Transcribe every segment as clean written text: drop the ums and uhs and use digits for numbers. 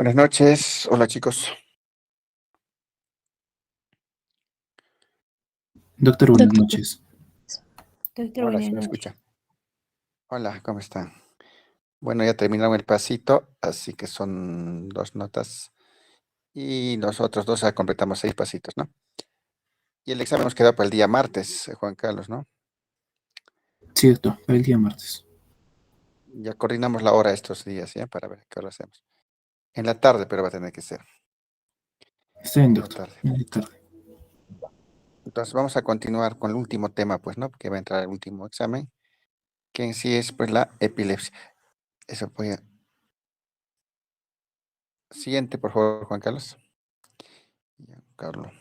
Buenas noches, hola chicos. Doctor, buenas Doctor, noches. doctor, Hola, buenas ¿se me noches. escucha? Hola, ¿cómo están? Bueno, ya terminamos el pasito, así que son 2 notas y nosotros dos ya completamos 6 pasitos, ¿no? Y el examen nos queda para el día martes, Juan Carlos, ¿no? Sí, doctor, para el día martes. Ya coordinamos la hora estos días, ¿ya? Para ver qué hora hacemos. En la tarde, pero va a tener que ser Está bien, en la doctor. tarde. En la tarde. Entonces vamos a continuar con el último tema, pues, ¿no? Porque va a entrar el último examen, que en sí es, pues, la epilepsia. Eso fue. Siguiente, por favor, Juan Carlos. Ya, Carlos.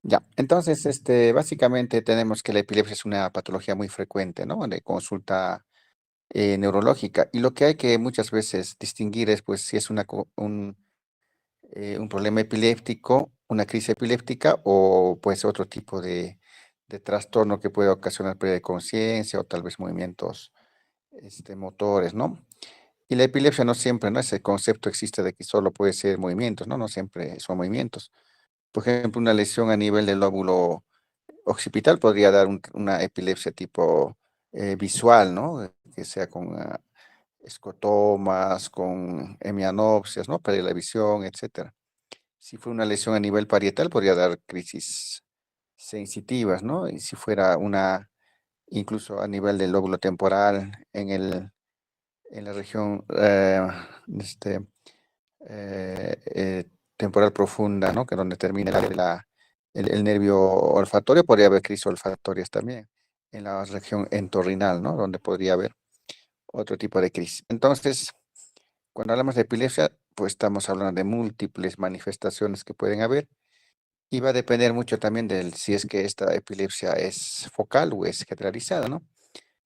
Ya, entonces, básicamente tenemos que la epilepsia es una patología muy frecuente, ¿no? De consulta neurológica. Y lo que hay que muchas veces distinguir es, pues, si es un problema epiléptico, una crisis epiléptica o, pues, otro tipo de trastorno que puede ocasionar pérdida de conciencia o tal vez movimientos, motores, ¿no? Y la epilepsia no siempre, ¿no? Ese concepto existe de que solo puede ser movimientos, ¿no? No siempre son movimientos. Por ejemplo, una lesión a nivel del lóbulo occipital podría dar una epilepsia tipo visual, ¿no? Que sea con escotomas, con hemianopsias, ¿no? Pérdida de la visión, etcétera. Si fue una lesión a nivel parietal, podría dar crisis sensitivas, ¿no? Y si fuera incluso a nivel del lóbulo temporal, en la región este, temporal profunda, ¿no? Que donde termina el nervio olfatorio, podría haber crisis olfatorias también. En la región entorrinal, ¿no? Donde podría haber otro tipo de crisis. Entonces, cuando hablamos de epilepsia, pues estamos hablando de múltiples manifestaciones que pueden haber y va a depender mucho también del si es que esta epilepsia es focal o es generalizada, ¿no?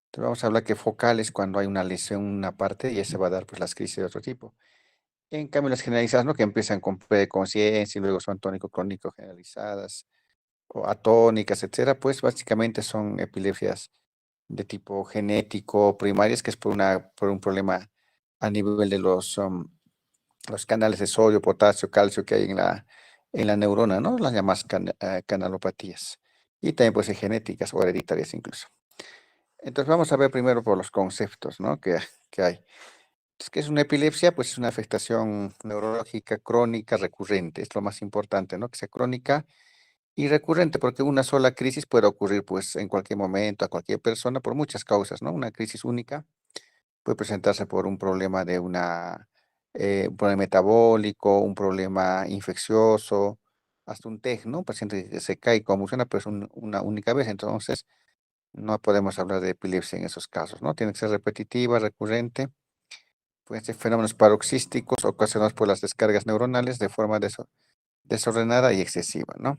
Entonces vamos a hablar que focal es cuando hay una lesión en una parte y ese va a dar pues las crisis de otro tipo. En cambio, las generalizadas, ¿no? Que empiezan con conciencia y luego son tónico-clónico generalizadas o atónicas, etcétera, pues básicamente son epilepsias de tipo genético primarias, que es por un problema a nivel de los canales de sodio, potasio, calcio que hay en la neurona, ¿no? Las llamadas canalopatías. Y también puede ser genéticas o hereditarias incluso. Entonces vamos a ver primero por los conceptos, ¿no? Que hay. ¿Qué es una epilepsia? Pues es una afectación neurológica crónica recurrente. Es lo más importante, ¿no? Que sea crónica y recurrente, porque una sola crisis puede ocurrir pues en cualquier momento, a cualquier persona, por muchas causas, ¿no? Una crisis única puede presentarse por un problema un problema metabólico, un problema infeccioso, hasta un TEG, ¿no? Un paciente que se cae y convulsiona, pero es una única vez. Entonces, no podemos hablar de epilepsia en esos casos, ¿no? Tiene que ser repetitiva, recurrente. Pueden ser fenómenos paroxísticos ocasionados por las descargas neuronales de forma desordenada y excesiva, ¿no?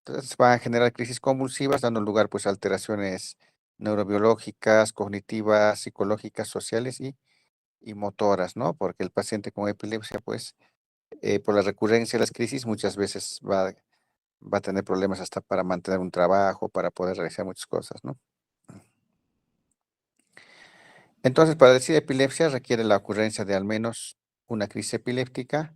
Entonces va a generar crisis convulsivas, dando lugar pues a alteraciones neurobiológicas, cognitivas, psicológicas, sociales y motoras, ¿no? Porque el paciente con epilepsia, pues, por la recurrencia de las crisis, muchas veces va a tener problemas hasta para mantener un trabajo, para poder realizar muchas cosas, ¿no? Entonces, para decir epilepsia requiere la ocurrencia de al menos una crisis epiléptica,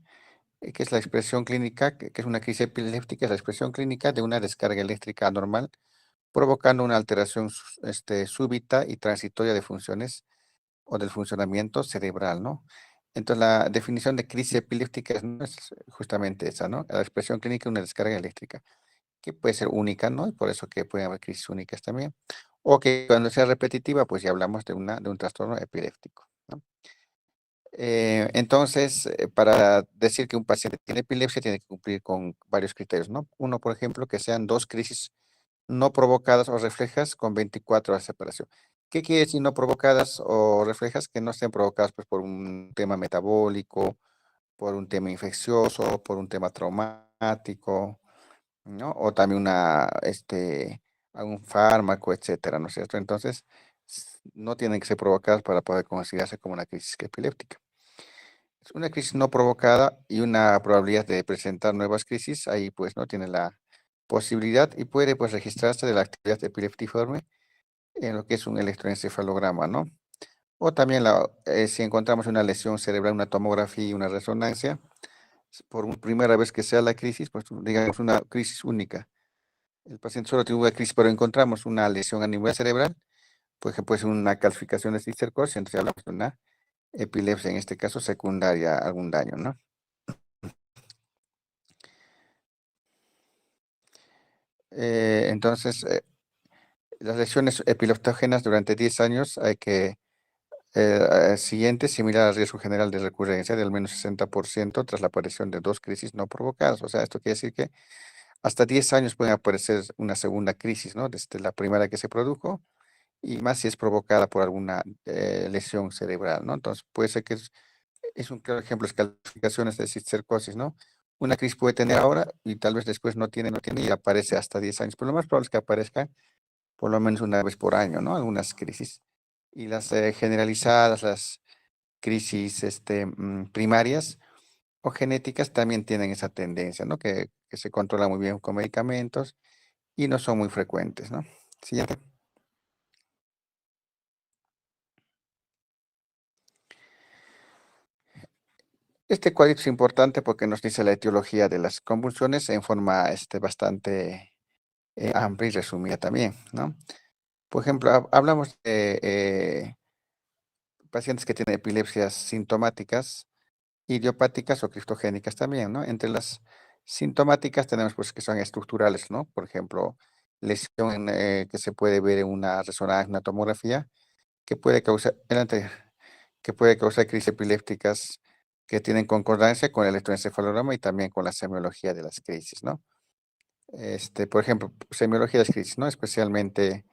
que es la expresión clínica, que es una crisis epiléptica, es la expresión clínica de una descarga eléctrica anormal, provocando una alteración súbita y transitoria de funciones o del funcionamiento cerebral, ¿no? Entonces, la definición de crisis epiléptica ¿no? Es justamente esa, ¿no? La expresión clínica de una descarga eléctrica, que puede ser única, ¿no? Y por eso que pueden haber crisis únicas también. O que cuando sea repetitiva, pues ya hablamos de un trastorno epiléptico, ¿no? Entonces, para decir que un paciente tiene epilepsia, tiene que cumplir con varios criterios, ¿no? Uno, por ejemplo, que sean dos crisis no provocadas o reflejas con 24 horas de separación. ¿Qué quiere decir no provocadas o reflejas? Que no estén provocadas pues, por un tema metabólico, por un tema infeccioso, por un tema traumático, ¿no? O también algún fármaco, etcétera, ¿no es cierto? Entonces, no tienen que ser provocadas para poder considerarse como una crisis epiléptica. Es una crisis no provocada y una probabilidad de presentar nuevas crisis, ahí pues no tiene la posibilidad y puede pues registrarse de la actividad epiléptiforme en lo que es un electroencefalograma, ¿no? O también si encontramos una lesión cerebral, una tomografía y una resonancia, primera vez que sea la crisis, pues digamos una crisis única. El paciente solo tiene una crisis, pero encontramos una lesión a nivel cerebral, pues que puede ser una calcificación de cistercosis, entonces hablamos de una epilepsia, en este caso secundaria, a algún daño, ¿no? Entonces, las lesiones epileptógenas durante 10 años hay que siguiente, similar al riesgo general de recurrencia de al menos 60% tras la aparición de dos crisis no provocadas. O sea, esto quiere decir que hasta 10 años puede aparecer una segunda crisis, ¿no? Desde la primera que se produjo y más si es provocada por alguna lesión cerebral, ¿no? Entonces, puede ser que es un claro ejemplo, es calificaciones de cistercosis, ¿no? Una crisis puede tener ahora y tal vez después no tiene y aparece hasta 10 años, pero lo más probable es que aparezca por lo menos una vez por año, ¿no? Algunas crisis. Y las generalizadas, las crisis primarias o genéticas también tienen esa tendencia, ¿no? Que se controla muy bien con medicamentos y no son muy frecuentes, ¿no? Siguiente. Este cuadrito es importante porque nos dice la etiología de las convulsiones en forma bastante amplia y resumida también, ¿no? Por ejemplo, hablamos de pacientes que tienen epilepsias sintomáticas, idiopáticas o criptogénicas también, ¿no? Entre las sintomáticas tenemos pues que son estructurales, ¿no? Por ejemplo, lesión que se puede ver en una resonancia, una tomografía, que puede causar, que puede causar crisis epilépticas que tienen concordancia con el electroencefalograma y también con la semiología de las crisis, ¿no? Por ejemplo, semiología de las crisis, ¿no? Especialmente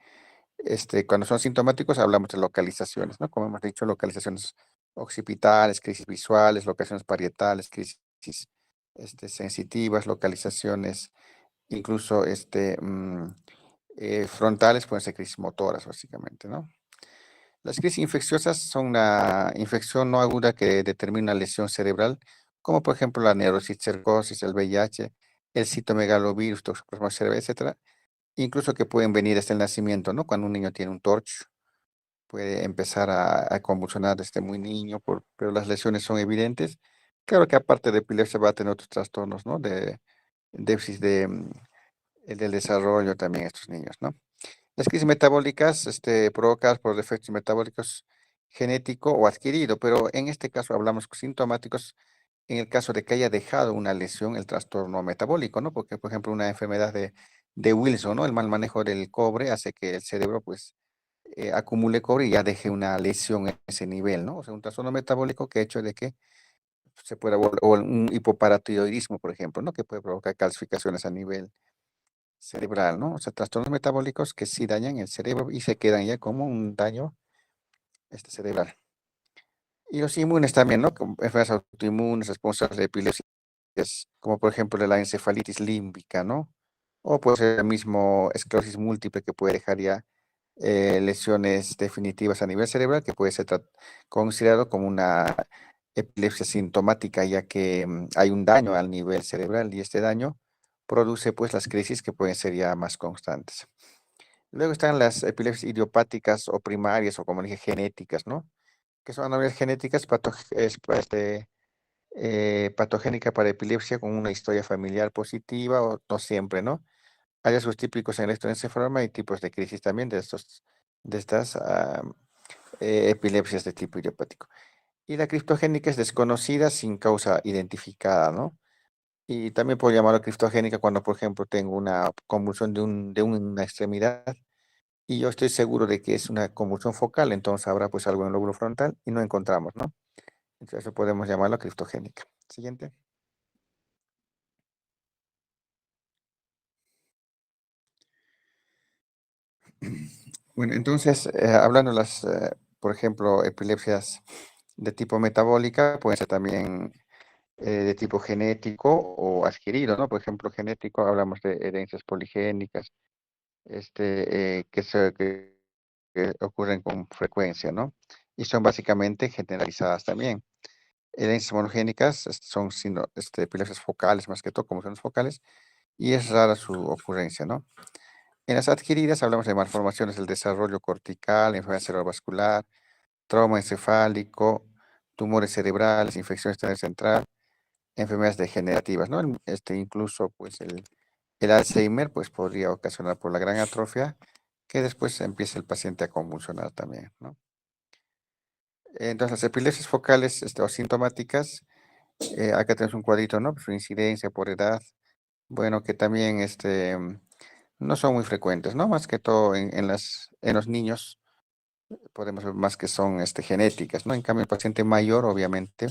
cuando son sintomáticos hablamos de localizaciones, ¿no? Como hemos dicho, localizaciones occipitales, crisis visuales, localizaciones parietales, crisis sensitivas, localizaciones incluso frontales, pueden ser crisis motoras, básicamente, ¿no? Las crisis infecciosas son una infección no aguda que determina una lesión cerebral, como por ejemplo la neurocisticercosis, el VIH, el citomegalovirus, toxoplasma cerebral, etcétera, incluso que pueden venir desde el nacimiento, ¿no? Cuando un niño tiene un TORCH, puede empezar a convulsionar desde muy niño, pero las lesiones son evidentes. Claro que aparte de epilepsia va a tener otros trastornos, ¿no? De déficit del desarrollo también estos niños, ¿no? Las crisis metabólicas, provocadas por defectos metabólicos genético o adquirido, pero en este caso hablamos sintomáticos en el caso de que haya dejado una lesión el trastorno metabólico, ¿no? Porque, por ejemplo, una enfermedad de Wilson, ¿no? El mal manejo del cobre hace que el cerebro, pues, acumule cobre y ya deje una lesión en ese nivel, ¿no? O sea, un trastorno metabólico que ha hecho de que se pueda volver, o un hipoparatiroidismo, por ejemplo, ¿no? Que puede provocar calcificaciones a nivel cerebral, ¿no? O sea, trastornos metabólicos que sí dañan el cerebro y se quedan ya como un daño cerebral. Y los inmunes también, ¿no? Como enfermedades autoinmunes, responsables de epilepsias, como por ejemplo la encefalitis límbica, ¿no? O puede ser el mismo esclerosis múltiple que puede dejar ya lesiones definitivas a nivel cerebral, que puede ser considerado como una epilepsia sintomática, ya que hay un daño al nivel cerebral y este daño produce pues las crisis que pueden ser ya más constantes. Luego están las epilepsias idiopáticas o primarias o como dije genéticas, ¿no? Que son anomalias genéticas patogénica para epilepsia con una historia familiar positiva o no siempre, ¿no? Hay hallazgos típicos en el electroencefalograma y tipos de crisis también de estas epilepsias de tipo idiopático. Y la criptogénica es desconocida sin causa identificada, ¿no? Y también puedo llamarlo criptogénica cuando, por ejemplo, tengo una convulsión de una extremidad y yo estoy seguro de que es una convulsión focal, entonces habrá pues algo en el lóbulo frontal y no encontramos, ¿no? Entonces eso podemos llamarlo criptogénica. Siguiente. Bueno, entonces, hablando de por ejemplo, epilepsias de tipo metabólica, pueden ser también de tipo genético o adquirido, ¿no? Por ejemplo, genético, hablamos de herencias poligénicas, que ocurren con frecuencia, ¿no? Y son básicamente generalizadas también. Herencias monogénicas son epilepsias focales, más que todo, como son las focales, y es rara su ocurrencia, ¿no? En las adquiridas hablamos de malformaciones del desarrollo cortical, enfermedad cerebrovascular, trauma encefálico, tumores cerebrales, infecciones central, enfermedades degenerativas, ¿no? Incluso, pues, el Alzheimer, pues, podría ocasionar por la gran atrofia que después empieza el paciente a convulsionar también, ¿no? Entonces, las epilepsias focales, o sintomáticas, acá tenemos un cuadrito, ¿no? Su incidencia por edad, bueno, que también, no son muy frecuentes, ¿no? Más que todo en los niños podemos ver más que son, genéticas, ¿no? En cambio, el paciente mayor, obviamente,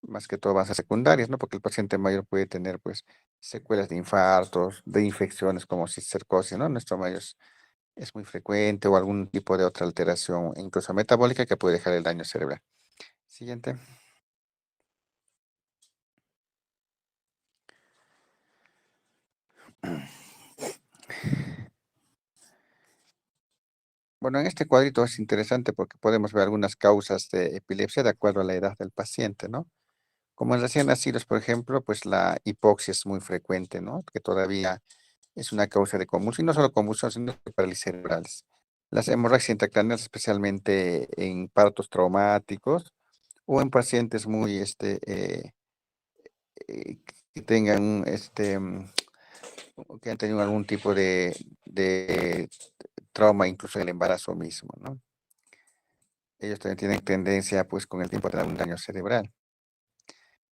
más que todo van a ser secundarias, ¿no? Porque el paciente mayor puede tener, pues, secuelas de infartos, de infecciones como cisticercosis, ¿no? Nuestro mayor es muy frecuente o algún tipo de otra alteración, incluso metabólica, que puede dejar el daño cerebral. Siguiente. Bueno, en este cuadrito es interesante porque podemos ver algunas causas de epilepsia de acuerdo a la edad del paciente, ¿no? Como en recién nacidos, por ejemplo, pues la hipoxia es muy frecuente, ¿no? Que todavía es una causa de convulsión, y no solo convulsión, sino de parálisis cerebrales. Las hemorragias intracraneales, especialmente en partos traumáticos o en pacientes muy, que tengan, que han tenido algún tipo de trauma, incluso en el embarazo mismo, ¿no? Ellos también tienen tendencia, pues, con el tiempo a tener un daño cerebral.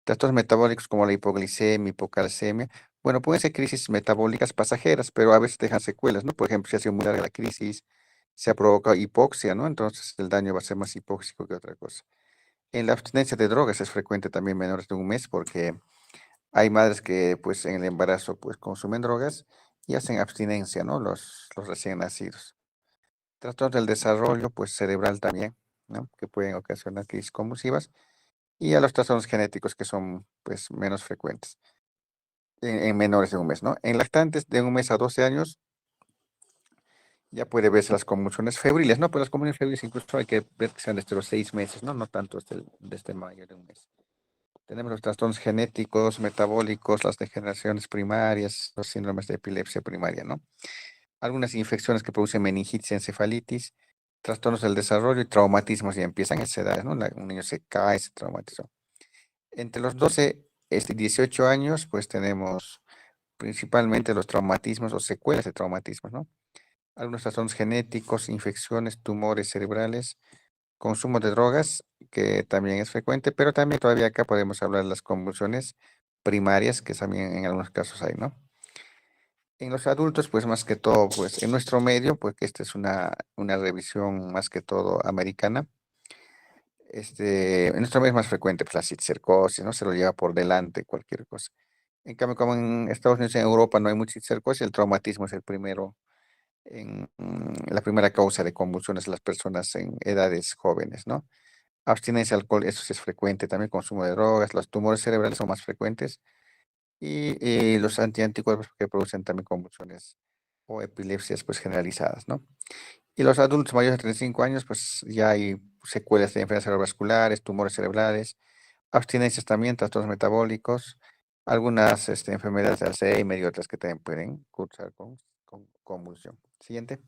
Trastornos metabólicos como la hipoglicemia, hipocalcemia, bueno, pueden ser crisis metabólicas pasajeras, pero a veces dejan secuelas, ¿no? Por ejemplo, si ha sido muy larga la crisis, se ha provocado hipoxia, ¿no? Entonces el daño va a ser más hipóxico que otra cosa. En la abstinencia de drogas es frecuente también menores de un mes porque hay madres que, pues, en el embarazo, pues, consumen drogas y hacen abstinencia, ¿no? Los recién nacidos. Trastornos del desarrollo, pues, cerebral también, ¿no? Que pueden ocasionar crisis convulsivas y a los trastornos genéticos que son, pues, menos frecuentes en menores de un mes, ¿no? En lactantes de un mes a 12 años ya puede verse las convulsiones febriles, ¿no? Pero las convulsiones febriles incluso hay que ver que sean desde los 6 meses, ¿no? No tanto desde mayo de un mes. Tenemos los trastornos genéticos, metabólicos, las degeneraciones primarias, los síndromes de epilepsia primaria, ¿no? Algunas infecciones que producen meningitis, encefalitis, trastornos del desarrollo y traumatismos ya empiezan a esa edad, ¿no? Un niño se cae, se traumatizó. Entre los 12 y 18 años, pues tenemos principalmente los traumatismos o secuelas de traumatismos, ¿no? Algunos trastornos genéticos, infecciones, tumores cerebrales, consumo de drogas, que también es frecuente, pero también todavía acá podemos hablar de las convulsiones primarias, que también en algunos casos hay, ¿no? En los adultos, pues más que todo, pues en nuestro medio, pues que esta es una revisión más que todo americana, en nuestro medio es más frecuente, pues la cisticercosis, ¿no? Se lo lleva por delante cualquier cosa. En cambio, como en Estados Unidos y en Europa no hay mucha cisticercosis, el traumatismo es el primero la primera causa de convulsiones en las personas en edades jóvenes, ¿no? Abstinencia al alcohol, eso sí es frecuente, también consumo de drogas, los tumores cerebrales son más frecuentes y los antianticuerpos que producen también convulsiones o epilepsias pues generalizadas, ¿no? Y los adultos mayores de 35 años, pues ya hay secuelas de enfermedades cerebrovasculares, tumores cerebrales, abstinencias también, trastornos metabólicos, algunas enfermedades de Alzheimer y otras que también pueden cursar con convulsión. Siguiente.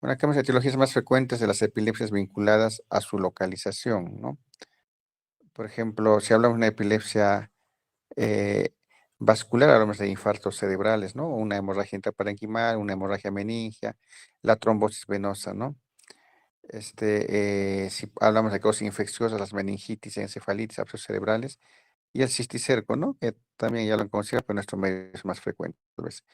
Bueno, acá vemos etiologías más frecuentes de las epilepsias vinculadas a su localización, ¿no? Por ejemplo, si hablamos de una epilepsia eh, vascular, hablamos de infartos cerebrales, ¿no? Una hemorragia intraparenquimal, una hemorragia meningia, la trombosis venosa, ¿no? Si hablamos de causas infecciosas, las meningitis, encefalitis, abscesos cerebrales y el cisticerco, ¿no? Que también ya lo han conocido, pero en nuestro medio es más frecuente, tal vez.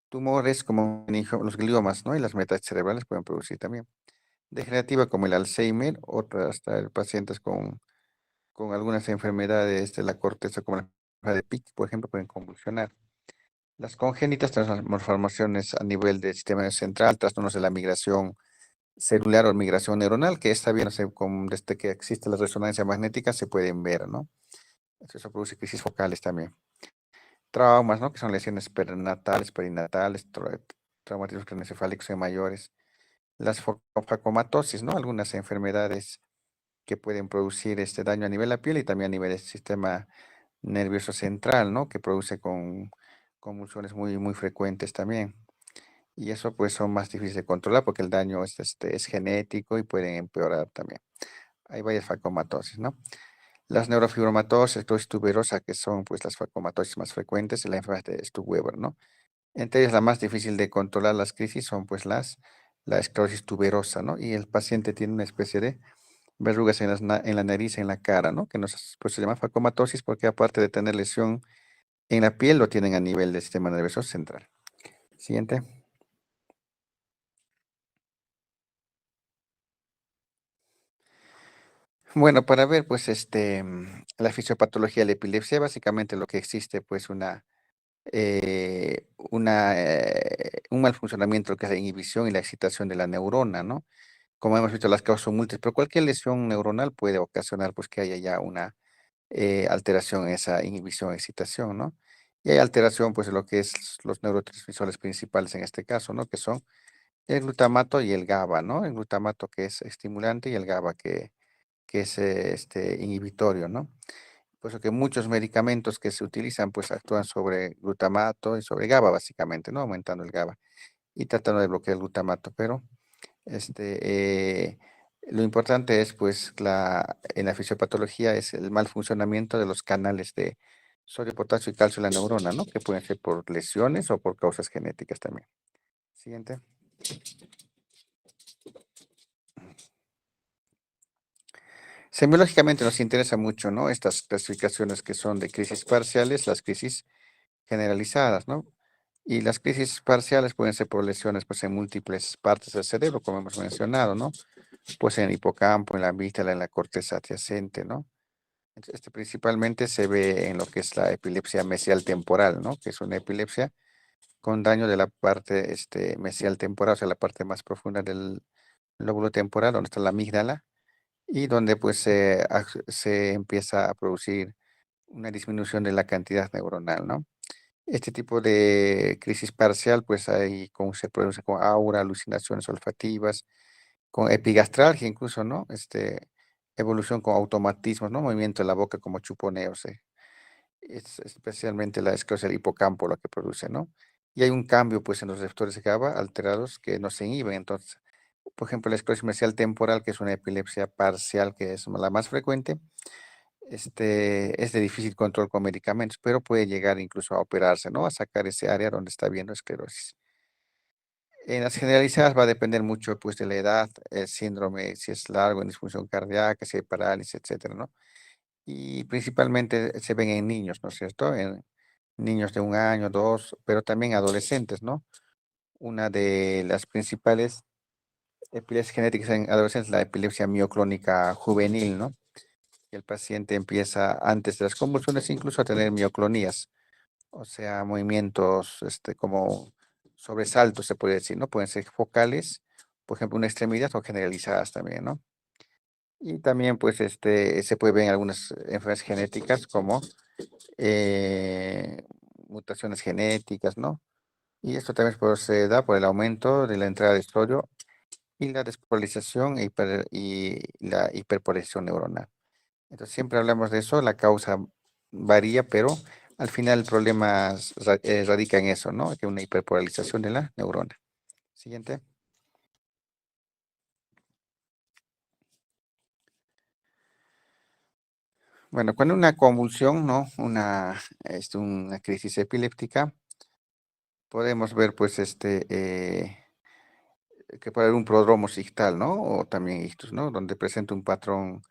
Tumores como los gliomas, ¿no? Y las metástasis cerebrales pueden producir también. Degenerativa como el Alzheimer, otras hasta pacientes con algunas enfermedades de la corteza como la enfermedad de Pick, por ejemplo, pueden convulsionar. Las congénitas, malformaciones a nivel del sistema nervioso central, trastornos de la migración celular o migración neuronal, que está bien, o sea, desde que existe la resonancia magnética se pueden ver, ¿no? Eso produce crisis focales también. Traumas, ¿no? Que son lesiones perinatales, traumatismos craneoencefálicos en mayores. Las facomatosis, ¿no? Algunas enfermedades que pueden producir este daño a nivel de la piel y también a nivel del sistema nervioso central, ¿no? Que produce con convulsiones muy, muy frecuentes también. Y eso pues son más difíciles de controlar porque el daño es genético y pueden empeorar también. Hay varias facomatosis, ¿no? Las neurofibromatosis, esclerosis tuberosa, que son pues las facomatosis más frecuentes, y la enfermedad de Stutt-Weber, ¿no? Entre ellas la más difícil de controlar las crisis son pues la esclerosis tuberosa, ¿no? Y el paciente tiene una especie de verrugas en la nariz, en la cara, ¿no? Que pues, se llama facomatosis porque aparte de tener lesión en la piel, lo tienen a nivel del sistema nervioso central. Siguiente. Bueno, para ver, pues, la fisiopatología de la epilepsia, básicamente lo que existe, pues, un mal funcionamiento, lo que es la inhibición y la excitación de la neurona, ¿no? Como hemos visto, las causas son múltiples, pero cualquier lesión neuronal puede ocasionar, pues, que haya ya una alteración en esa inhibición, excitación, ¿no? Y hay alteración, pues, de lo que es los neurotransmisores principales en este caso, ¿no? Que son el glutamato y el GABA, ¿no? El glutamato que es estimulante y el GABA que es inhibitorio, ¿no? Por eso que muchos medicamentos que se utilizan pues actúan sobre glutamato y sobre GABA básicamente, ¿no? Aumentando el GABA y tratando de bloquear el glutamato, pero este, eh, lo importante es pues en la fisiopatología es el mal funcionamiento de los canales de sodio, potasio y calcio en la neurona, ¿no? Que pueden ser por lesiones o por causas genéticas también. Siguiente. Semiológicamente nos interesa mucho, ¿no? Estas clasificaciones que son de crisis parciales, las crisis generalizadas, ¿no? Y las crisis parciales pueden ser por lesiones pues, en múltiples partes del cerebro, como hemos mencionado, ¿no? Pues en el hipocampo, en la amígdala, en la corteza adyacente, ¿no? Principalmente se ve en lo que es la epilepsia mesial temporal, ¿no? Que es una epilepsia con daño de la parte mesial temporal, o sea, la parte más profunda del lóbulo temporal, donde está la amígdala, y donde pues se empieza a producir una disminución de la cantidad neuronal, ¿no? Este tipo de crisis parcial, pues ahí se produce con aura, alucinaciones olfativas, con epigastralgia incluso, ¿no? Evolución con automatismos, ¿no? Movimiento de la boca como chuponeos. Es especialmente la esclerosis del hipocampo lo que produce, ¿no? Y hay un cambio, pues, en los receptores de GABA alterados que no se inhiben. Entonces, por ejemplo, la esclerosis mesial temporal, que es una epilepsia parcial, que es la más frecuente, es de difícil control con medicamentos, pero puede llegar incluso a operarse, ¿no? A sacar ese área donde está habiendo esclerosis. En las generalizadas va a depender mucho, pues, de la edad, el síndrome, si es largo, en disfunción cardíaca, si hay parálisis, etcétera, ¿no? Y principalmente se ven en niños, ¿no es cierto? En niños de 1 año, 2, pero también adolescentes, ¿no? Una de las principales epilepsias genéticas en adolescentes es la epilepsia mioclónica juvenil, ¿no? Y el paciente empieza antes de las convulsiones incluso a tener mioclonías, o sea, movimientos como sobresaltos, se puede decir, ¿no? Pueden ser focales, por ejemplo, una extremidad o generalizadas también, ¿no? Y también, pues, se puede ver en algunas enfermedades genéticas como eh, mutaciones genéticas, ¿no? Y esto también se da por el aumento de la entrada de sodio y la despolarización y la hiperpolarización neuronal. Entonces, siempre hablamos de eso, la causa varía, pero al final el problema radica en eso, ¿no? Que una hiperpolarización de la neurona. Siguiente. Bueno, cuando una convulsión, ¿no? Una crisis epiléptica, podemos ver, pues, que puede haber un prodromo ictal, ¿no? O también ictus, ¿no? Donde presenta un patrón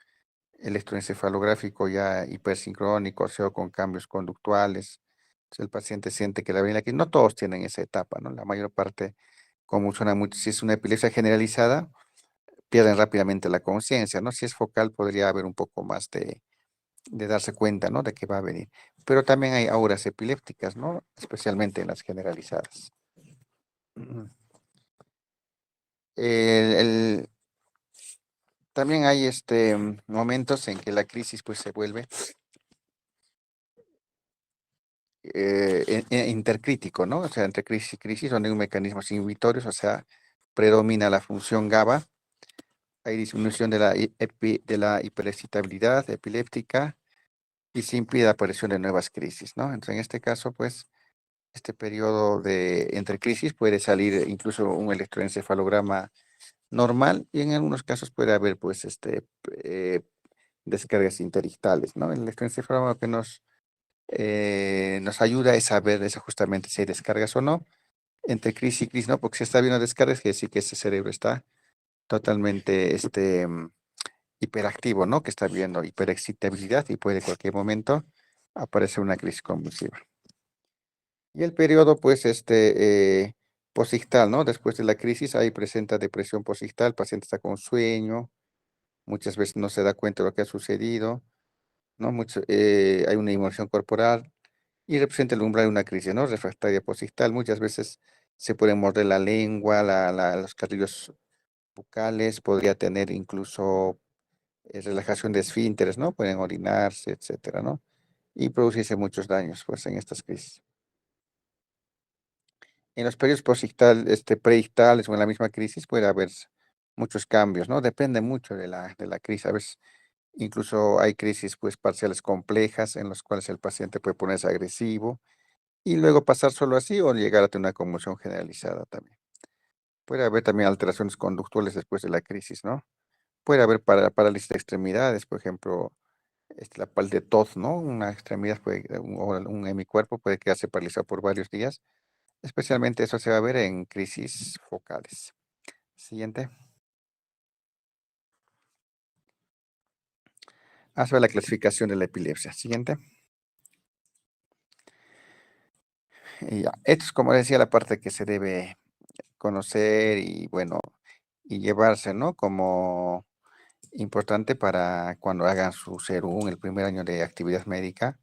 electroencefalográfico ya hipersincrónico, o sea, con cambios conductuales. Entonces, el paciente siente que la venida aquí, no todos tienen esa etapa, ¿no? La mayor parte convulsiona mucho. Si es una epilepsia generalizada, pierden rápidamente la conciencia, ¿no? Si es focal, podría haber un poco más de darse cuenta, ¿no? De que va a venir. Pero también hay auras epilépticas, ¿no? Especialmente en las generalizadas. El, el- También hay momentos en que la crisis pues se vuelve intercrítico, ¿no? O sea, entre crisis y crisis, donde hay un mecanismos inhibitorios, o sea, predomina la función GABA, hay disminución de la hiperexcitabilidad epiléptica, y se impide la aparición de nuevas crisis, ¿no? Entonces, en este caso, pues, este periodo de entre crisis puede salir incluso un electroencefalograma normal y en algunos casos puede haber, pues, eh, descargas interictales, ¿no? El electroencefalograma que nos ayuda es saber es justamente si hay descargas o no, entre crisis y crisis, ¿no? Porque si está habiendo descargas, quiere decir que ese cerebro está totalmente, hiperactivo, ¿no? Que está viendo hiperexcitabilidad y puede en cualquier momento aparecer una crisis convulsiva. Y el periodo, pues, posictal, ¿no? Después de la crisis, ahí presenta depresión posictal, el paciente está con sueño, muchas veces no se da cuenta de lo que ha sucedido, ¿no? Hay una inmoción corporal y representa el umbral de una crisis, ¿no? Refractaria posictal, muchas veces se puede morder la lengua, los carrillos bucales, podría tener incluso relajación de esfínteres, ¿no? Pueden orinarse, etcétera, ¿no? Y producirse muchos daños, pues, en estas crisis. En los periodos predictales o en la misma crisis puede haber muchos cambios, ¿no? Depende mucho de la crisis. A veces incluso hay crisis, pues, parciales complejas en las cuales el paciente puede ponerse agresivo y luego pasar solo así o llegar a tener una conmoción generalizada también. Puede haber también alteraciones conductuales después de la crisis, ¿no? Puede haber parálisis de extremidades, por ejemplo, la de tos, ¿no? Una extremidad o un hemicuerpo puede quedarse paralizado por varios días. Especialmente eso se va a ver en crisis focales. Siguiente. Sobre la clasificación de la epilepsia. Siguiente. Y ya. Esto es, como decía, la parte que se debe conocer y, bueno, y llevarse, ¿no? Como importante para cuando hagan su CERU en el primer año de actividad médica,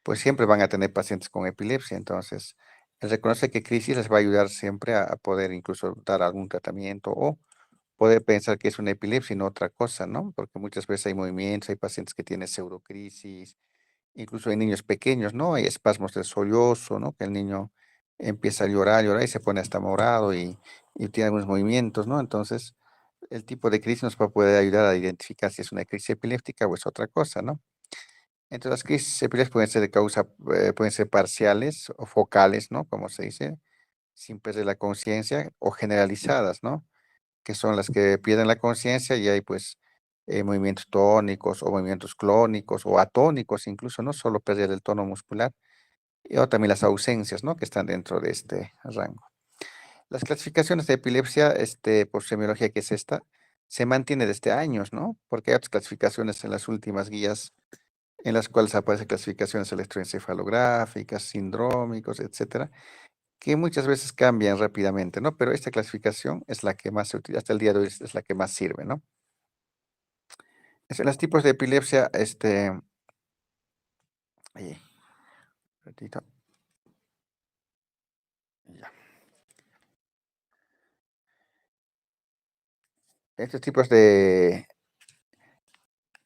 pues siempre van a tener pacientes con epilepsia. Entonces, el reconocer qué crisis les va a ayudar siempre a poder incluso dar algún tratamiento o poder pensar que es una epilepsia y no otra cosa, ¿no? Porque muchas veces hay movimientos, hay pacientes que tienen pseudocrisis, incluso hay niños pequeños, ¿no? Hay espasmos del sollozo, ¿no? Que el niño empieza a llorar y se pone hasta morado y tiene algunos movimientos, ¿no? Entonces, el tipo de crisis nos va a poder ayudar a identificar si es una crisis epiléptica o es otra cosa, ¿no? Entonces, las crisis epilépticas pueden ser pueden ser parciales o focales, ¿no? Como se dice, sin perder la conciencia, o generalizadas, ¿no? Que son las que pierden la conciencia y hay pues movimientos tónicos o movimientos clónicos o atónicos, incluso no solo pérdida del tono muscular, o también las ausencias, ¿no? Que están dentro de este rango. Las clasificaciones de epilepsia, por semiología, que es esta, se mantiene desde años, ¿no? Porque hay otras clasificaciones en las últimas guías en las cuales aparecen clasificaciones electroencefalográficas, sindrómicos, etcétera, que muchas veces cambian rápidamente, ¿no? Pero esta clasificación es la que más se utiliza, hasta el día de hoy es la que más sirve, ¿no? Los tipos de epilepsia, ahí, ratito, ya. Estos tipos de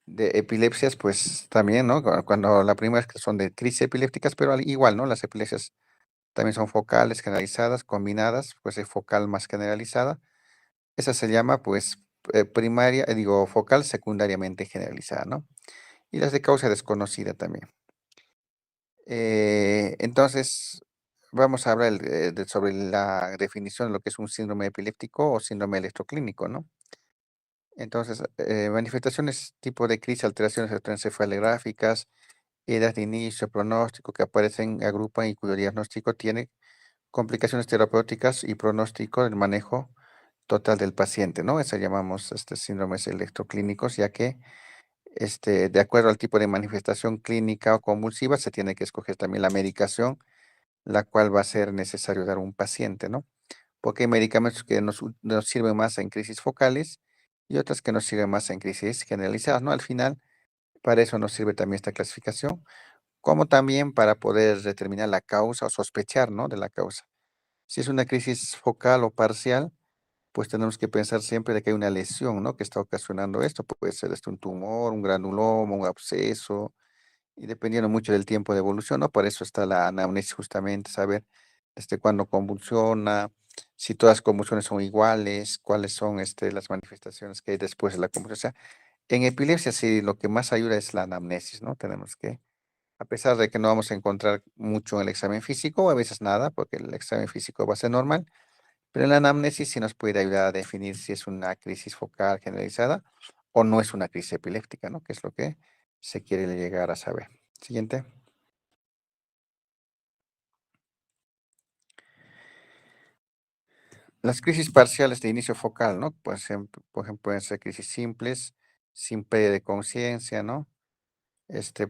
epilepsias, pues también, ¿no? Cuando la primera es que son de crisis epilépticas, pero igual, ¿no? Las epilepsias también son focales, generalizadas, combinadas, pues es focal más generalizada. Esa se llama, pues, focal secundariamente generalizada, ¿no? Y las de causa desconocida también. Entonces, vamos a hablar sobre la definición de lo que es un síndrome epiléptico o síndrome electroclínico, ¿no? Entonces, manifestaciones tipo de crisis, alteraciones electroencefalográficas, edad de inicio, pronóstico que aparecen, agrupan y cuyo diagnóstico tiene complicaciones terapéuticas y pronóstico del manejo total del paciente, ¿no? Eso llamamos síndromes electroclínicos, ya que de acuerdo al tipo de manifestación clínica o convulsiva, se tiene que escoger también la medicación la cual va a ser necesario dar a un paciente, ¿no? Porque hay medicamentos que nos sirven más en crisis focales y otras que nos sirven más en crisis generalizadas, ¿no? Al final, para eso nos sirve también esta clasificación, como también para poder determinar la causa o sospechar, ¿no? De la causa. Si es una crisis focal o parcial, pues tenemos que pensar siempre de que hay una lesión, ¿no? Que está ocasionando esto. Puede ser un tumor, un granuloma, un absceso, y dependiendo mucho del tiempo de evolución, ¿no? Por eso está la anamnesis, justamente, saber desde cuándo convulsiona, si todas las convulsiones son iguales, cuáles son las manifestaciones que hay después de la convulsión. O sea, En epilepsia sí, lo que más ayuda es la anamnesis, ¿no? Tenemos que, a pesar de que no vamos a encontrar mucho en el examen físico, o a veces nada, porque el examen físico va a ser normal, pero en la anamnesis sí nos puede ayudar a definir si es una crisis focal generalizada o no es una crisis epiléptica, ¿no? Que es lo que se quiere llegar a saber. Siguiente. Las crisis parciales de inicio focal, ¿no? Pues, por ejemplo, pueden ser crisis simples, sin pérdida de conciencia, ¿no?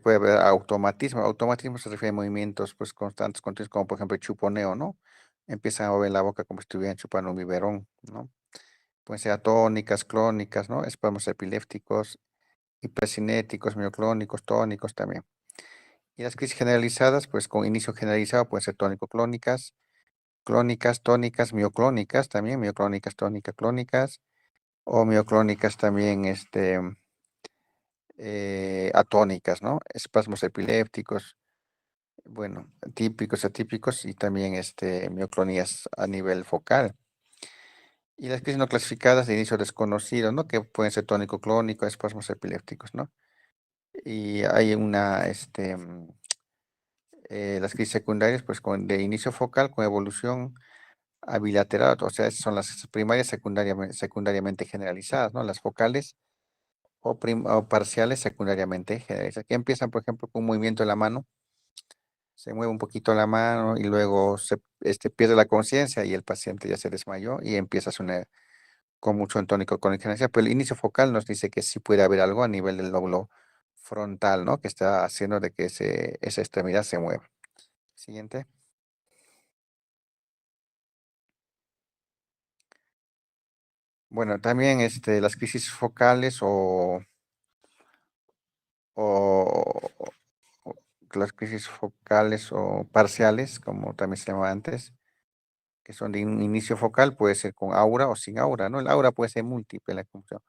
Puede haber automatismo. Automatismo se refiere a movimientos pues, constantes, continuos, como por ejemplo el chuponeo, ¿no? Empiezan a mover la boca como si estuvieran chupando un biberón, ¿no? Pueden ser atónicas, clónicas, ¿no? Espasmos epilépticos, hipercinéticos, mioclónicos, tónicos también. Y las crisis generalizadas, pues con inicio generalizado pueden ser tónico-clónicas, clónicas, tónicas, mioclónicas también, mioclónicas, tónicas, clónicas, o mioclónicas también, atónicas, ¿no? Espasmos epilépticos, bueno, típicos, atípicos y también, mioclonías a nivel focal. Y las crisis no clasificadas de inicio desconocido, ¿no? Que pueden ser tónico-clónico, espasmos epilépticos, ¿no? Y hay las crisis secundarias, pues de inicio focal con evolución a bilateral, o sea, esas son las primarias secundariamente generalizadas, ¿no? Las focales o parciales secundariamente generalizadas, que empiezan, por ejemplo, con un movimiento de la mano, se mueve un poquito la mano y luego pierde la conciencia y el paciente ya se desmayó y empieza a sonar con mucho tónico con generalización, pero el inicio focal nos dice que sí puede haber algo a nivel del lóbulo frontal, ¿no? Que está haciendo de que esa extremidad se mueva. Siguiente. Bueno, también las crisis focales o- o las crisis focales o parciales, como también se llamaba antes, que son de un inicio focal, puede ser con aura o sin aura, ¿no? El aura puede ser múltiple, la confusión.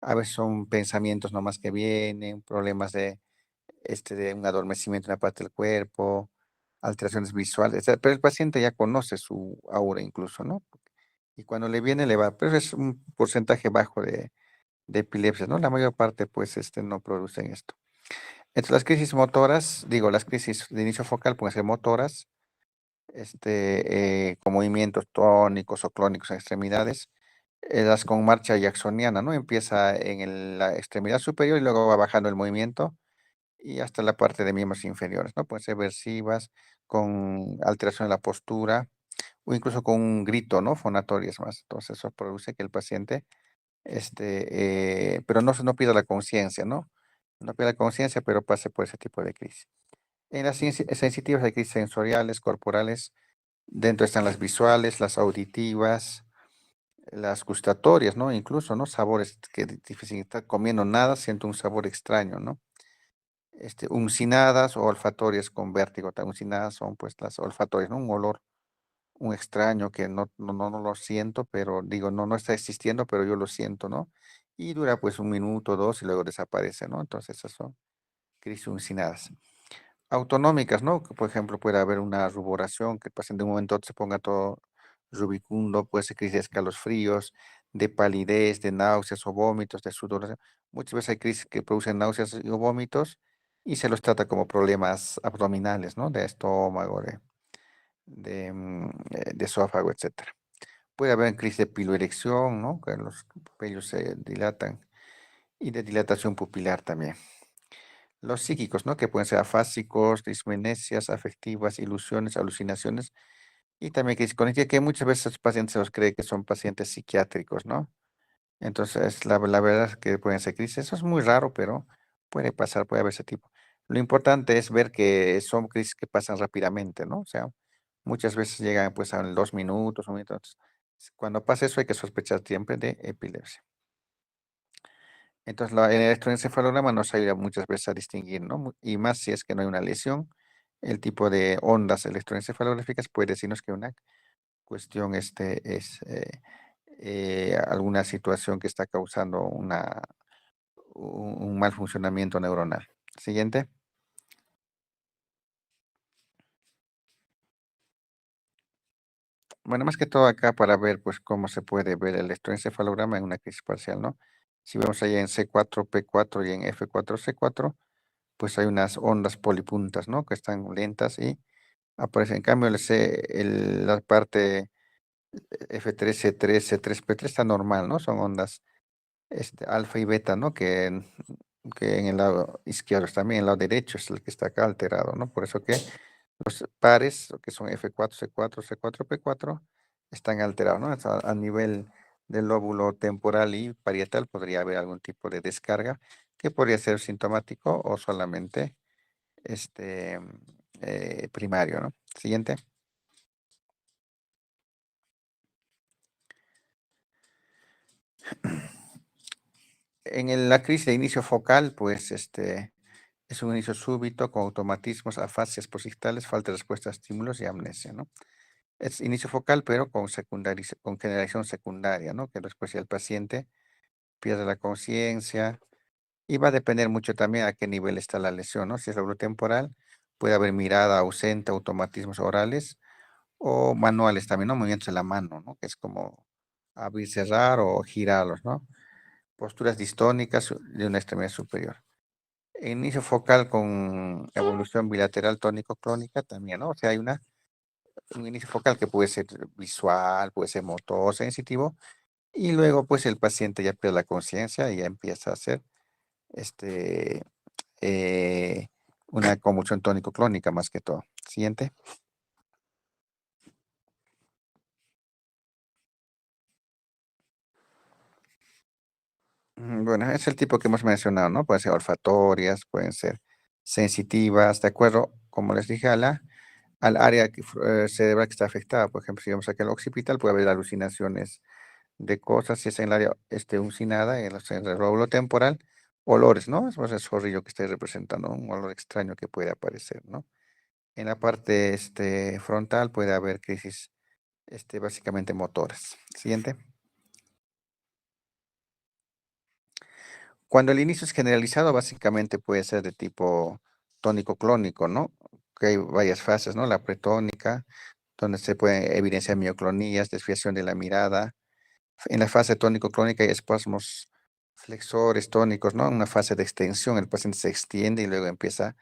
A veces son pensamientos nomás que vienen, problemas de un adormecimiento en una parte del cuerpo, alteraciones visuales, etcétera, pero el paciente ya conoce su aura incluso, ¿no? Y cuando le viene, le va, pero es un porcentaje bajo de epilepsia, ¿no? La mayor parte, pues, no producen esto. Entonces, las crisis motoras, digo, las crisis de inicio focal pueden ser motoras, con movimientos tónicos o clónicos en extremidades, las con marcha jacksoniana, ¿no? Empieza en la extremidad superior y luego va bajando el movimiento y hasta la parte de miembros inferiores, ¿no? Pueden ser versivas, con alteración de la postura o incluso con un grito, ¿no? Fonatorio es más. Entonces, eso produce que el paciente pero no pierda la conciencia, ¿no? No pierda la conciencia, pero pase por ese tipo de crisis. En las sensitivas hay crisis sensoriales, corporales, dentro están las visuales, las auditivas, las gustatorias, ¿no? Incluso, ¿no? Sabores que difícil estar comiendo nada, siento un sabor extraño, ¿no? Uncinadas o olfatorias con vértigo. Uncinadas son pues las olfatorias, ¿no? Un olor, un extraño que no lo siento, pero digo, no está existiendo, pero yo lo siento, ¿no? Y dura pues un minuto, dos y luego desaparece, ¿no? Entonces esas son crisis uncinadas. Autonómicas, ¿no? Que por ejemplo puede haber una ruboración, que el paciente de un momento a otro se ponga todo rubicundo, puede ser crisis de escalofríos, de palidez, de náuseas o vómitos, de sudoración. Muchas veces hay crisis que producen náuseas o vómitos y se los trata como problemas abdominales, ¿no? De estómago, de esófago, etcétera. Puede haber crisis de piloerección, ¿no? Que los vellos se dilatan y de dilatación pupilar también. Los psíquicos, ¿no? Que pueden ser afásicos, dismenesias afectivas, ilusiones, alucinaciones y también crisis cognitiva, que muchas veces los pacientes se los cree que son pacientes psiquiátricos, ¿no? Entonces, la verdad es que pueden ser crisis. Eso es muy raro, pero puede pasar, puede haber ese tipo. Lo importante es ver que son crisis que pasan rápidamente, ¿no? O sea, muchas veces llegan pues a 2 minutos, un minuto. Entonces, cuando pasa eso hay que sospechar siempre de epilepsia. Entonces, el electroencefalograma nos ayuda muchas veces a distinguir, ¿no? Y más si es que no hay una lesión, el tipo de ondas electroencefalográficas puede decirnos que una cuestión es alguna situación que está causando un mal funcionamiento neuronal. Siguiente. Bueno, más que todo acá para ver pues cómo se puede ver el electroencefalograma en una crisis parcial, ¿no? Si vemos ahí en C4P4 y en F4C4, pues hay unas ondas polipuntas, ¿no? Que están lentas y aparecen. En cambio, la parte F3, C3, C3P3 está normal, ¿no? Son ondas alfa y beta, ¿no? Que en el lado izquierdo está también, en el lado derecho es el que está acá alterado, ¿no? Por eso que los pares, que son F4, C4, C4P4, están alterados, ¿no? A nivel del lóbulo temporal y parietal podría haber algún tipo de descarga que podría ser sintomático o solamente este, primario, ¿no? Siguiente. La crisis de inicio focal, pues es un inicio súbito con automatismos, afasias posictales, falta de respuesta a estímulos y amnesia, ¿no? Es inicio focal, pero con generación secundaria, ¿no? Que después el paciente pierde la conciencia y va a depender mucho también a qué nivel está la lesión, ¿no? Si es temporal, puede haber mirada ausente, automatismos orales o manuales también, ¿no? Movimientos de la mano, ¿no? Que es como abrir, cerrar o girarlos, ¿no? Posturas distónicas de una extremidad superior. Inicio focal con evolución bilateral tónico-clónica también, ¿no? O sea, hay un inicio focal que puede ser visual, puede ser motor, sensitivo, y luego pues el paciente ya pierde la conciencia y ya empieza a hacer este, eh, una convulsión tónico-clónica más que todo. Siguiente. Bueno, es el tipo que hemos mencionado, ¿no? Pueden ser olfatorias, pueden ser sensitivas, de acuerdo, como les dije, al área cerebral que está afectada. Por ejemplo, si vemos aquí el occipital, puede haber alucinaciones de cosas, si es en el área uncinada, en el lóbulo temporal, olores, ¿no? Es el zorrillo que está representando, ¿no? Un olor extraño que puede aparecer, ¿no? En la parte frontal puede haber crisis básicamente motoras. Siguiente. Cuando el inicio es generalizado, básicamente puede ser de tipo tónico-clónico, ¿no? Que hay varias fases, ¿no? La pretónica, donde se puede evidenciar mioclonías, desviación de la mirada. En la fase tónico-clónica hay espasmos flexores tónicos, ¿no? Una fase de extensión, el paciente se extiende y luego empieza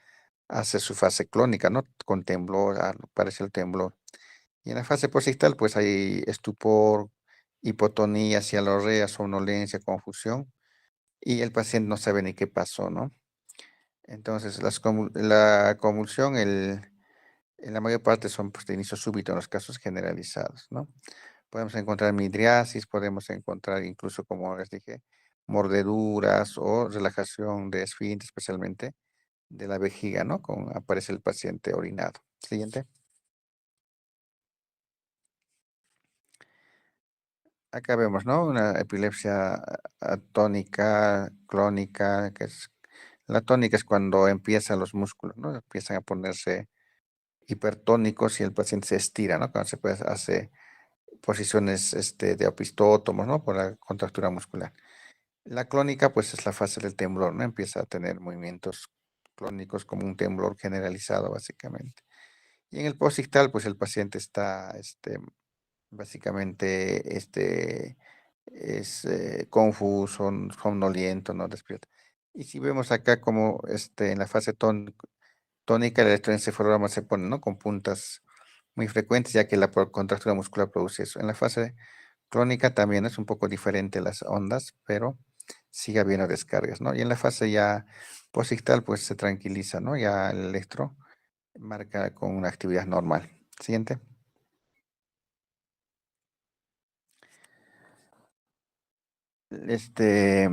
a hacer su fase clónica, ¿no? Con temblor, aparece el temblor. Y en la fase posictal, pues hay estupor, hipotonía, cialorrea, somnolencia, confusión, y el paciente no sabe ni qué pasó, ¿no? Entonces, la convulsión, en la mayor parte son pues, de inicio súbito en los casos generalizados, ¿no? Podemos encontrar midriasis, podemos encontrar incluso, como les dije, mordeduras o relajación de esfínter, especialmente de la vejiga, ¿no? Aparece el paciente orinado. Siguiente. Acá vemos, ¿no? Una epilepsia atónica, clónica, la tónica es cuando empiezan los músculos, ¿no? Empiezan a ponerse hipertónicos y el paciente se estira, ¿no? Cuando se puede hace posiciones de opistótomos, ¿no? Por la contractura muscular. La clónica, pues es la fase del temblor, ¿no? Empieza a tener movimientos clónicos como un temblor generalizado, básicamente. Y en el posictal, pues el paciente está, básicamente, es confuso, somnoliento, no despierta. Y si vemos acá como, en la fase tónica, el electroencefalograma se pone, ¿no? Con puntas muy frecuentes, ya que la contractura muscular produce eso. En la fase crónica también es un poco diferente las ondas, pero sigue habiendo descargas, ¿no? Y en la fase ya posictal, pues se tranquiliza, ¿no? Ya el electro marca con una actividad normal. Siguiente. Este,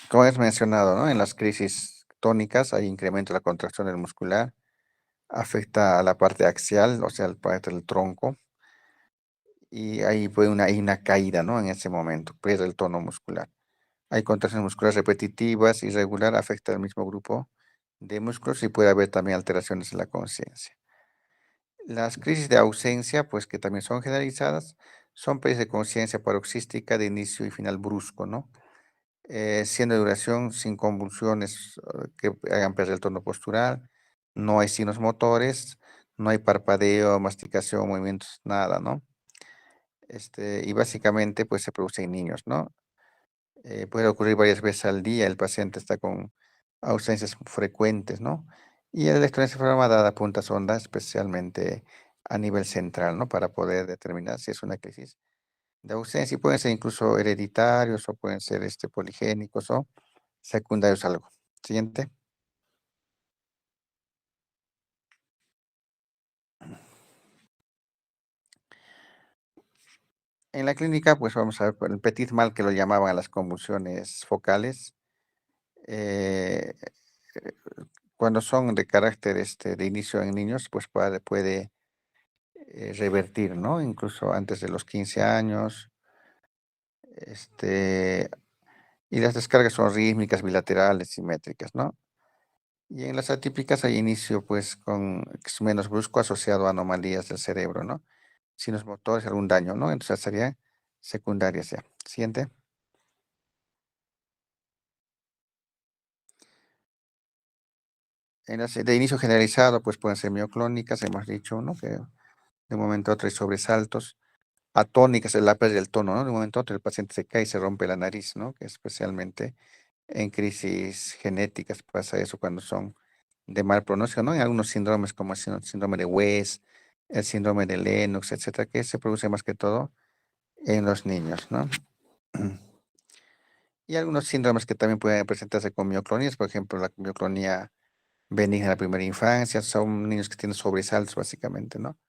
como has mencionado, ¿no? En las crisis tónicas hay incremento de la contracción del muscular, afecta a la parte axial, o sea, la parte del tronco, y ahí puede hay una caída, ¿no? En ese momento, pierde el tono muscular. Hay contracciones musculares repetitivas, irregular, afecta al mismo grupo de músculos y puede haber también alteraciones en la conciencia. Las crisis de ausencia, pues que también son generalizadas, son pérdidas de conciencia paroxística de inicio y final brusco, ¿no? Siendo de duración sin convulsiones que hagan perder el tono postural, no hay signos motores, no hay parpadeo, masticación, movimientos, nada, ¿no? Y básicamente, pues se produce en niños, ¿no? Puede ocurrir varias veces al día, el paciente está con ausencias frecuentes, ¿no? Y el electroencefalograma da punta sonda, especialmente a nivel central, ¿no? Para poder determinar si es una crisis de ausencia. Y pueden ser incluso hereditarios o pueden ser poligénicos o secundarios a algo. Siguiente. En la clínica, pues vamos a ver por el petit mal que lo llamaban a las convulsiones focales. eh, eh, Cuando son de carácter de inicio en niños, pues puede revertir, ¿no? Incluso antes de los 15 años. Este, y las descargas son rítmicas, bilaterales, simétricas, ¿no? Y en las atípicas hay inicio, pues, que es menos brusco asociado a anomalías del cerebro, ¿no? Signos motores, algún daño, ¿no? Entonces sería secundarias ya. Siguiente. En las de inicio generalizado, pues pueden ser mioclónicas, hemos dicho, ¿no? Que de un momento a otro hay sobresaltos. Atónicas, la pérdida del tono, ¿no? De un momento a otro el paciente se cae y se rompe la nariz, ¿no? Que especialmente en crisis genéticas pasa eso cuando son de mal pronóstico, ¿no? En algunos síndromes como el síndrome de West, el síndrome de Lennox, etcétera, que se produce más que todo en los niños, ¿no? Y algunos síndromes que también pueden presentarse con mioclonías, por ejemplo, la mioclonía benigna en la primera infancia, son niños que tienen sobresaltos básicamente, ¿no?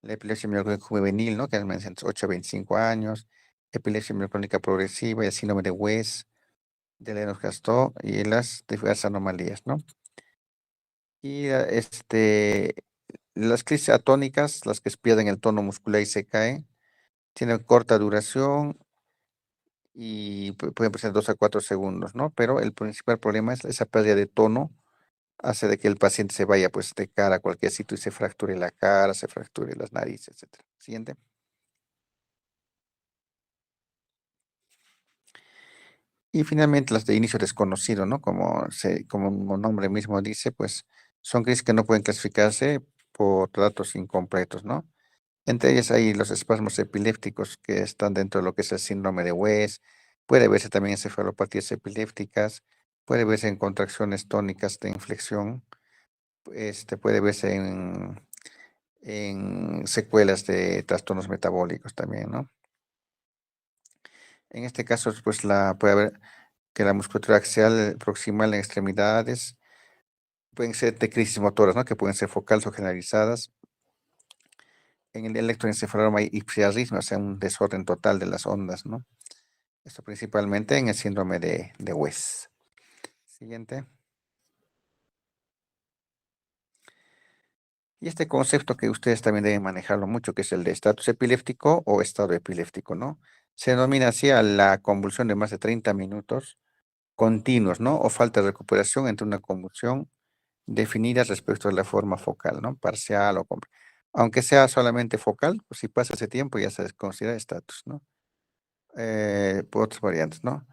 La epilepsia mioclónica juvenil, ¿no? Que es entre 8 a 25 años, epilepsia mioclónica progresiva y el síndrome de West, de Lennox-Gastaut y las diversas anomalías, ¿no? Y las crisis atónicas, las que pierden el tono muscular y se caen, tienen corta duración y pueden pasar 2 a 4 segundos, ¿no? Pero el principal problema es esa pérdida de tono, hace de que el paciente se vaya pues de cara a cualquier sitio y se fracture la cara, se fracture las narices, etcétera. Siguiente. Y finalmente las de inicio desconocido, ¿no? Como el nombre mismo dice, pues son crisis que no pueden clasificarse por datos incompletos, ¿no? Entre ellas hay los espasmos epilépticos que están dentro de lo que es el síndrome de West, puede verse también en cefalopatías epilépticas, puede verse en contracciones tónicas de inflexión, puede verse en secuelas de trastornos metabólicos también, ¿no? En este caso, pues puede haber que la musculatura axial proximal en extremidades pueden ser de crisis motoras, ¿no? Que pueden ser focales o generalizadas. En el electroencefalograma hay hiperarritmia, o sea, un desorden total de las ondas, ¿no? Esto principalmente en el síndrome de West. Siguiente. Y este concepto que ustedes también deben manejarlo mucho, que es el de estatus epiléptico o estado epiléptico, ¿no? Se denomina así a la convulsión de más de 30 minutos continuos, ¿no? O falta de recuperación entre una convulsión definida respecto a la forma focal, ¿no? Parcial o aunque sea solamente focal, pues si pasa ese tiempo ya se considera estatus, ¿no? Por otras variantes, ¿no?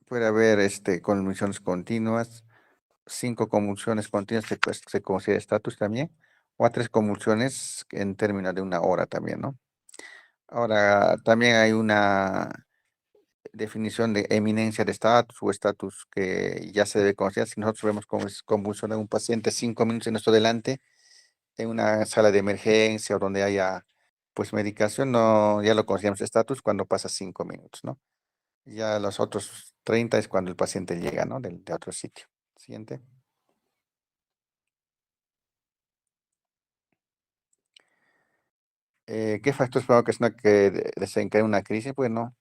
Puede haber convulsiones continuas, 5 convulsiones continuas se considera estatus también, o a 3 convulsiones en términos de una hora también, ¿no? Ahora, también hay una definición de eminencia de estatus o estatus que ya se debe considerar. Si nosotros vemos cómo es convulsión de un paciente 5 minutos en nuestro delante, en una sala de emergencia o donde haya pues medicación, no, ya lo consideramos estatus cuando pasa 5 minutos, ¿no? Ya los otros 30 es cuando el paciente llega, ¿no? De otro sitio. Siguiente. ¿Qué factores pueden ocasionar que desencadene una crisis? Bueno,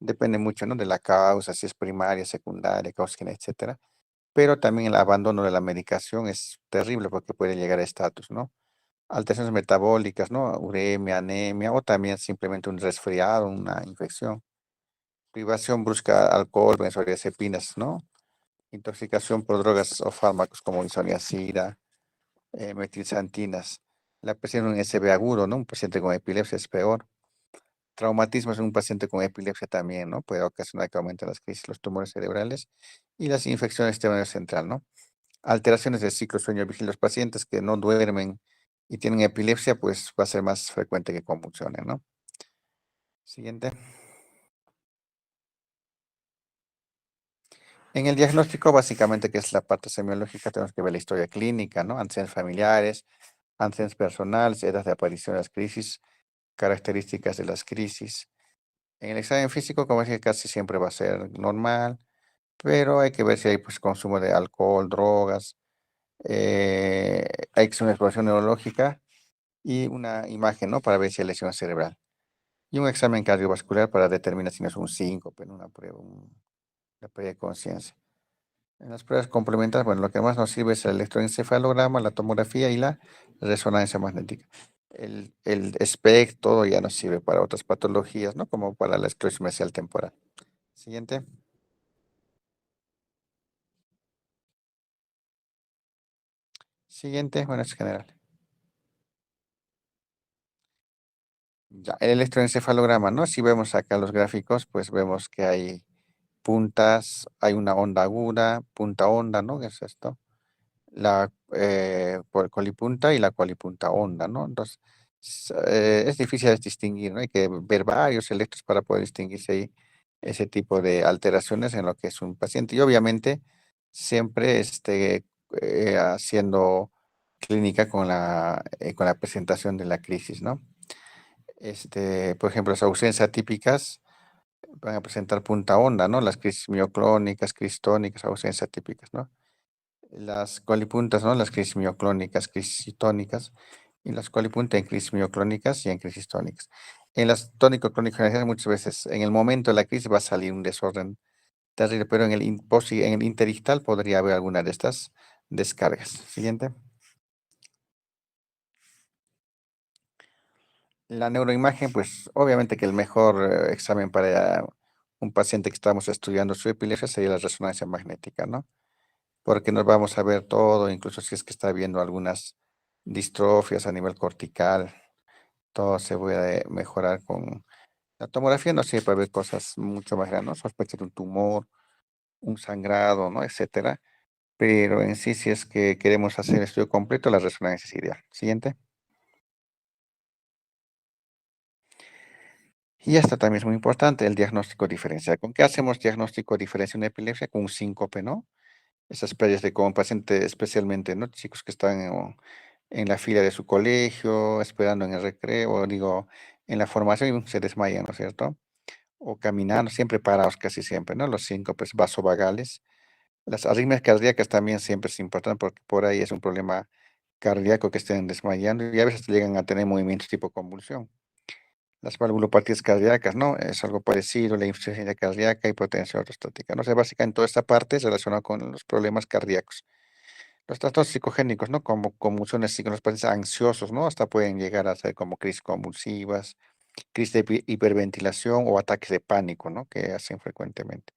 depende mucho, ¿no? De la causa, si es primaria, secundaria, causa genética, etcétera. Pero también el abandono de la medicación es terrible porque puede llegar a estatus, ¿no? Alteraciones metabólicas, ¿no? Uremia, anemia o también simplemente un resfriado, una infección. Privación brusca de alcohol, benzodiazepinas, ¿no? Intoxicación por drogas o fármacos como isoniazida, metilxantinas. La presión en un SB agudo, ¿no? Un paciente con epilepsia es peor. Traumatismos en un paciente con epilepsia también, ¿no? Puede ocasionar que aumenten las crisis, los tumores cerebrales y las infecciones del sistema central, ¿no? Alteraciones del ciclo sueño-vigilia. Los pacientes que no duermen y tienen epilepsia, pues va a ser más frecuente que convulsionen, ¿no? Siguiente. En el diagnóstico, básicamente, que es la parte semiológica, tenemos que ver la historia clínica, ¿no? Antecedentes familiares, antecedentes personales, edad de aparición de las crisis, características de las crisis. En el examen físico, como dije, casi siempre va a ser normal, pero hay que ver si hay pues, consumo de alcohol, drogas, hay que hacer una exploración neurológica y una imagen, ¿no? Para ver si hay lesión cerebral. Y un examen cardiovascular para determinar si no es un síncope, en una prueba, una pérdida de conciencia. En las pruebas complementarias, bueno, lo que más nos sirve es el electroencefalograma, la tomografía y la resonancia magnética. El SPECT, todo ya nos sirve para otras patologías, ¿no? Como para la esclerosis mercial temporal. Siguiente. Siguiente, bueno, es general. Ya, el electroencefalograma, ¿no? Si vemos acá los gráficos, pues vemos que hay puntas, hay una onda aguda, punta onda, ¿no? ¿Qué es esto? La colipunta y la cualipunta honda, ¿no? Entonces, es difícil de distinguir, ¿no? Hay que ver varios electros para poder distinguirse ahí ese tipo de alteraciones en lo que es un paciente. Y obviamente, siempre haciendo clínica con la presentación de la crisis, ¿no? Por ejemplo, las ausencias atípicas van a presentar punta honda, ¿no? Las crisis mioclónicas, crisis tónicas, ausencias atípicas, ¿no? Las colipuntas, ¿no? Las crisis mioclónicas, crisis tónicas, y las colipuntas en crisis mioclónicas y en crisis tónicas. En las tónico-clónicas muchas veces en el momento de la crisis va a salir un desorden terrible, pero en en el interictal podría haber alguna de estas descargas. Siguiente. La neuroimagen, pues obviamente que el mejor examen para un paciente que estamos estudiando su epilepsia sería la resonancia magnética, ¿no? Porque nos vamos a ver todo, incluso si es que está viendo algunas distrofias a nivel cortical, todo se puede mejorar con la tomografía, no sirve para ver cosas mucho más grandes, ¿no? Sospecha de un tumor, un sangrado, ¿no? Etcétera. Pero en sí, si es que queremos hacer el estudio completo, la resonancia es ideal. Siguiente. Y esto también es muy importante, el diagnóstico diferencial. ¿Con qué hacemos diagnóstico diferencial en epilepsia? Con un síncope, ¿no? Esas pérdidas de como paciente, especialmente, ¿no? Chicos que están en la fila de su colegio, esperando en el recreo, digo, en la formación y se desmayan, ¿no es cierto? O caminando, siempre parados, casi siempre, ¿no? Los síncopes vasovagales. Las arritmias cardíacas también siempre es importante porque por ahí es un problema cardíaco que estén desmayando y a veces llegan a tener movimientos tipo convulsión. Las valvulopatías cardíacas, ¿no? Es algo parecido, la insuficiencia cardíaca, hipotensión ortostática. No sé, básicamente toda esta parte es relacionada con los problemas cardíacos. Los trastornos psicogénicos, ¿no? Como convulsiones con los pacientes ansiosos, ¿no? Hasta pueden llegar a ser como crisis convulsivas, crisis de hiperventilación o ataques de pánico, ¿no? Que hacen frecuentemente.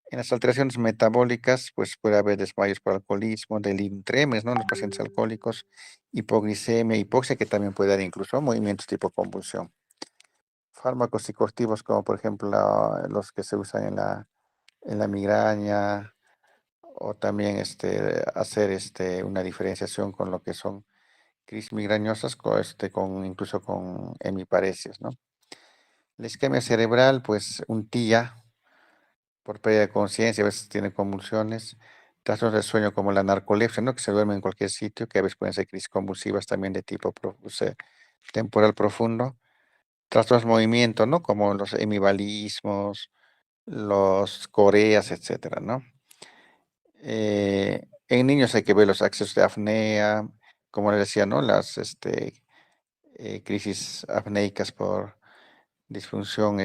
En las alteraciones metabólicas, pues puede haber desmayos por alcoholismo, delirium ¿no? En los pacientes alcohólicos, hipoglicemia, hipoxia, que también puede dar incluso movimientos tipo convulsión. Fármacos psicoactivos como por ejemplo los que se usan en la migraña o también hacer una diferenciación con lo que son crisis migrañosas incluso con hemiparesias, ¿no? La isquemia cerebral, pues un TIA por pérdida de conciencia, a veces tiene convulsiones, trastornos del sueño como la narcolepsia, ¿no? Que se duerme en cualquier sitio, que a veces pueden ser crisis convulsivas también de tipo temporal profundo. Trastornos de movimiento, ¿no? Como los hemibalismos, los coreas, etcétera, ¿no? En niños hay que ver los accesos de apnea, como les decía, ¿no? Las crisis apneicas por disfunción,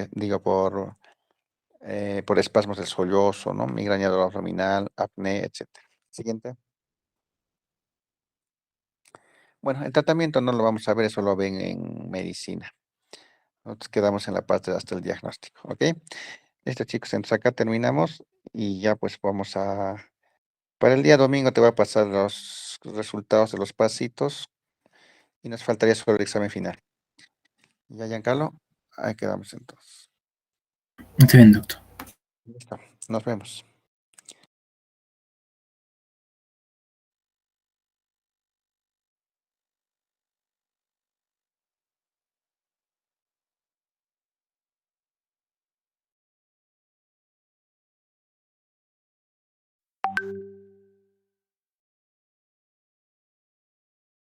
por espasmos del sollozo, ¿no? Migraña abdominal, apnea, etcétera. Siguiente. Bueno, el tratamiento no lo vamos a ver, eso lo ven en medicina. Nosotros quedamos en la parte hasta el diagnóstico, ¿ok? Listo, chicos, entonces acá terminamos y ya pues vamos a... Para el día domingo te voy a pasar los resultados de los pasitos y nos faltaría solo el examen final. Ya, Giancarlo, ahí quedamos entonces. Está bien, doctor. Listo, nos vemos.